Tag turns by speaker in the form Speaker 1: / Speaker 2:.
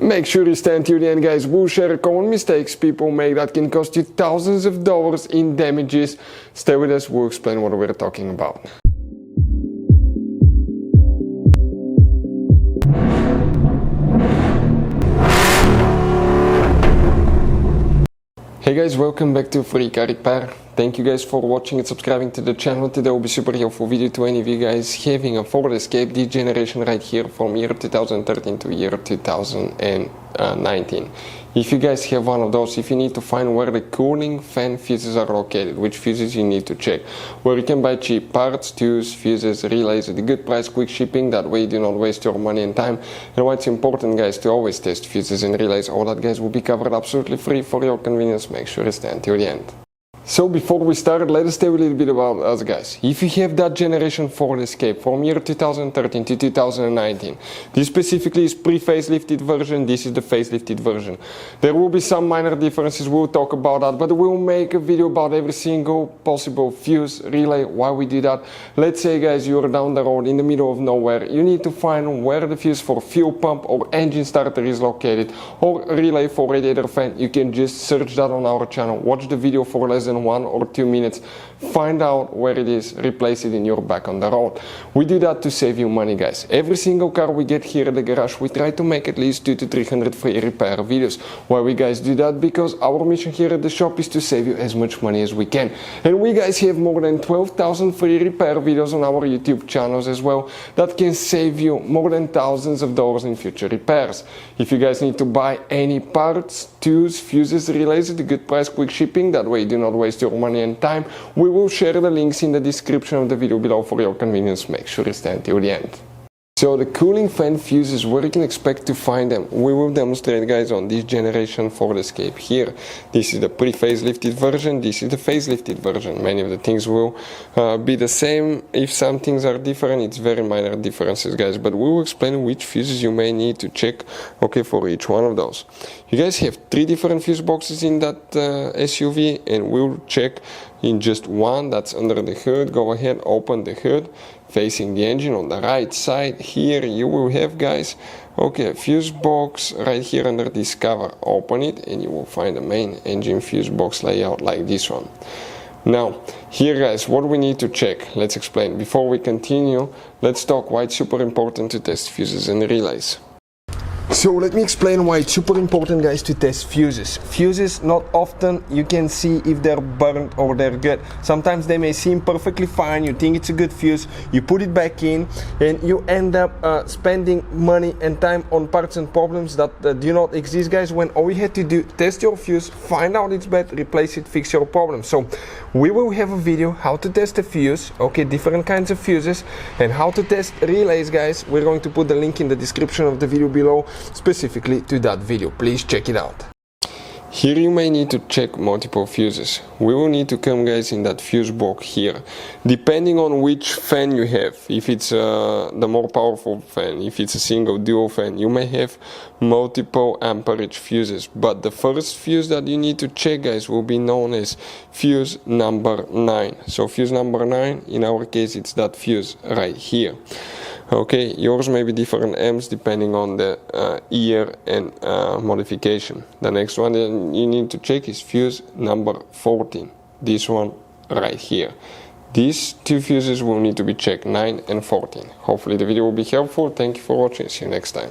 Speaker 1: Make sure you stand till the end, guys. We'll share common mistakes people make that can cost you thousands of dollars in damages. Stay with us, we'll explain what we're talking about. Hey guys, welcome back to Free Car Repair. Thank you guys for watching and subscribing to the channel. Today will be super helpful video to any of you guys having a Ford Escape this generation right here from year 2013 to year 2019. If you guys have one of those, if you need to find where the cooling fan fuses are located, which fuses you need to check, where you can buy cheap parts, tools, fuses, relays at a good price, quick shipping, that way you do not waste your money and time, and why it's important, guys, to always test fuses and relays. All that, guys, will be covered absolutely free for your convenience. Make sure you stay until the end. So before we start, let us tell you a little bit about us, guys. If you have that generation Ford Escape from year 2013 to 2019, this specifically is pre-facelifted version, this is the facelifted version. There will be some minor differences, we'll talk about that, but we'll make a video about every single possible fuse, relay, why we do that. Let's say, guys, you're down the road in the middle of nowhere, you need to find where the fuse for fuel pump or engine starter is located, or relay for radiator fan. You can just search that on our channel, watch the video for less than 1 or 2 minutes, find out where it is, replace it in your back on the road. We do that to save you money, guys. Every single car we get here at the garage, we try to make at least 200 to 300 free repair videos. Why we guys do that? Because our mission here at the shop is to save you as much money as we can. And we guys have more than 12,000 free repair videos on our YouTube channels as well that can save you more than thousands of dollars in future repairs. If you guys need to buy any parts, tools, fuses, relays at a good price, quick shipping, that way you do not waste your money and time, we will share the links in the description of the video below for your convenience. Make sure you stay until the end. So the cooling fan fuses, where you can expect to find them, we will demonstrate, guys, on this generation Ford Escape here. This is the pre-facelifted version, this is the facelifted version. Many of the things will be the same. If some things are different, it's very minor differences, guys, but we will explain which fuses you may need to check, okay, for each one of those. You guys have 3 different fuse boxes in that SUV, and we'll check in just one that's under the hood. Go ahead, open the hood, facing the engine on the right side. Here you will have, guys, okay, a fuse box right here under this cover. Open it and you will find the main engine fuse box layout like this one. Now here, guys, what we need to check, let's explain. Before we continue, let's talk why it's super important to test fuses and relays. So let me explain why it's super important, guys, to test fuses. Fuses, not often you can see if they're burnt or they're good. Sometimes they may seem perfectly fine, you think it's a good fuse, you put it back in, and you end up spending money and time on parts and problems that do not exist, guys, when all you had to do, test your fuse, find out it's bad, replace it, fix your problem. So we will have a video how to test a fuse, okay, different kinds of fuses, and how to test relays, guys. We're going to put the link in the description of the video below, specifically to that video. Please check it out. Here you may need to check multiple fuses. We will need to come, guys, in that fuse box here. Depending on which fan you have, if it's the more powerful fan, if it's a single dual fan, you may have multiple amperage fuses. But the first fuse that you need to check, guys, will be known as fuse number 9. So fuse number 9, in our case, it's that fuse right here. Okay, yours may be different amps depending on the year and modification. The next one that you need to check is fuse number 14, this one right here. These 2 fuses will need to be checked, 9 and 14. Hopefully the video will be helpful. Thank you for watching. See you next time.